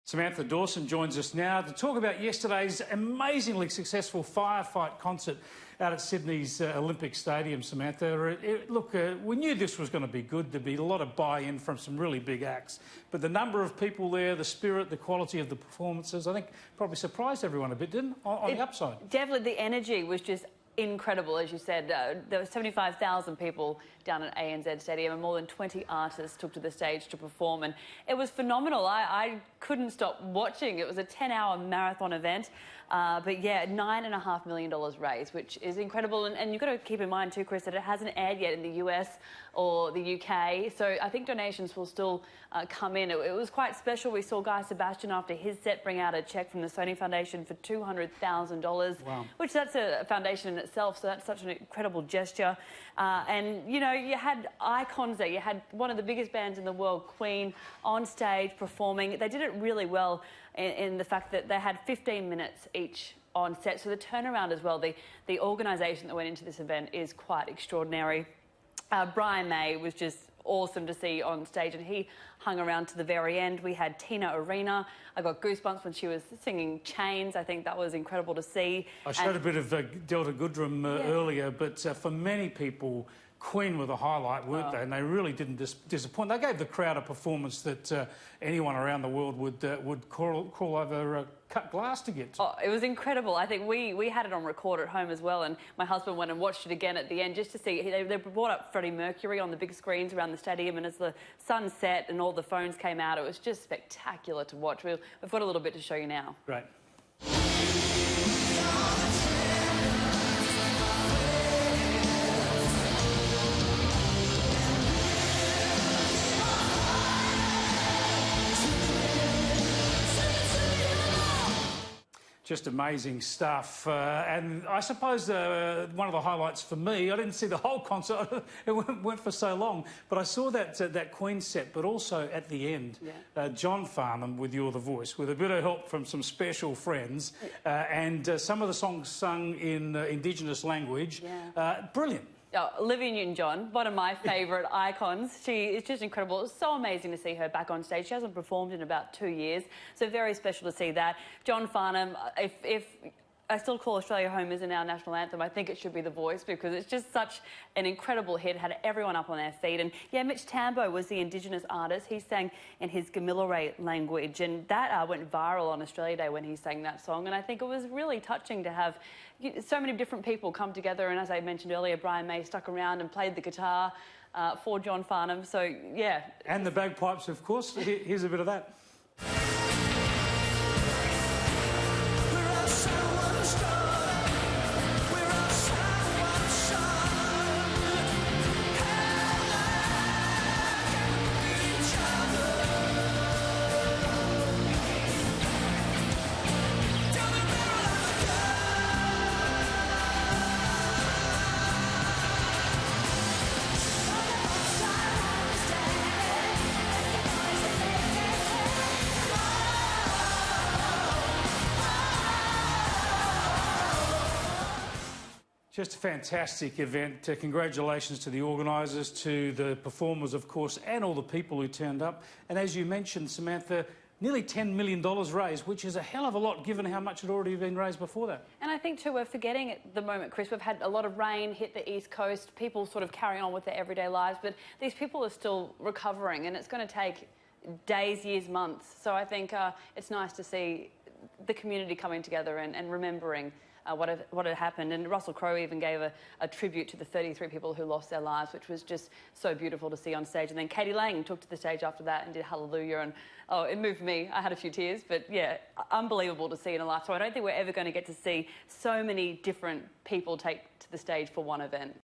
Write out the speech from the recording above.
Samantha Dawson joins us now to talk about yesterday's amazingly successful firefight concert out at Sydney's Olympic Stadium, Samantha. Look, we knew this was going to be good. There'd be a lot of buy-in from some really big acts. But the number of people there, the spirit, the quality of the performances, I think probably surprised everyone a bit, didn't it? On the upside. Definitely, the energy was just incredible, as you said. There were 75,000 people down at ANZ Stadium and more than 20 artists took to the stage to perform, and it was phenomenal. I couldn't stop watching. It was a 10-hour marathon event, but yeah, $9.5 million raised, which is incredible. And you've got to keep in mind too, Chris, that it hasn't aired yet in the US or the UK, so I think donations will still come in. It was quite special. We saw Guy Sebastian after his set bring out a cheque from the Sony Foundation for $200,000, wow. Which that's a foundation in itself, so that's such an incredible gesture. And, you know, you had icons there. You had one of the biggest bands in the world, Queen, on stage performing. They did it really well in the fact that they had 15 minutes each on set. So the turnaround as well, the organisation that went into this event is quite extraordinary. Brian May was just awesome to see on stage, and he hung around to the very end. We had Tina Arena. I got goosebumps when she was singing Chains. I think that was incredible to see. I showed a bit of Delta Goodrum earlier, but for many people, Queen were the highlight, weren't they? And they really didn't disappoint. They gave the crowd a performance that anyone around the world would crawl over cut glass to get to. Oh, it was incredible. I think we had it on record at home as well, and my husband went and watched it again at the end just to see. They brought up Freddie Mercury on the big screens around the stadium, and as the sun set and all the phones came out, it was just spectacular to watch. We've got a little bit to show you now. Great. Just amazing stuff. And I suppose one of the highlights for me, I didn't see the whole concert, it went for so long, but I saw that Queen set, but also at the end, John Farnham with You're the Voice, with a bit of help from some special friends, and some of the songs sung in Indigenous language. Brilliant. Oh, Olivia Newton-John, one of my favourite icons. She is just incredible. It was so amazing to see her back on stage. She hasn't performed in about 2 years, so very special to see that. John Farnham, if I still call Australia Home isn't our national anthem, I think it should be The Voice, because it's just such an incredible hit, had everyone up on their feet. And yeah, Mitch Tambo was the Indigenous artist. He sang in his Gamilaroi language, and that went viral on Australia Day when he sang that song. And I think it was really touching to have so many different people come together. And as I mentioned earlier, Brian May stuck around and played the guitar for John Farnham. So yeah. And the bagpipes, of course. Here's a bit of that. Just a fantastic event. Congratulations to the organisers, to the performers, of course, and all the people who turned up. And as you mentioned, Samantha, nearly $10 million raised, which is a hell of a lot given how much had already been raised before that. And I think, too, we're forgetting at the moment, Chris, we've had a lot of rain hit the East Coast, people sort of carrying on with their everyday lives, but these people are still recovering, and it's going to take days, years, months. So I think it's nice to see the community coming together and remembering what had happened. And Russell Crowe even gave a tribute to the 33 people who lost their lives, which was just so beautiful to see on stage. And then Katie Lang took to the stage after that and did Hallelujah, and oh, it moved me. I had a few tears, but yeah, unbelievable to see in a lifetime. I don't think we're ever going to get to see so many different people take to the stage for one event.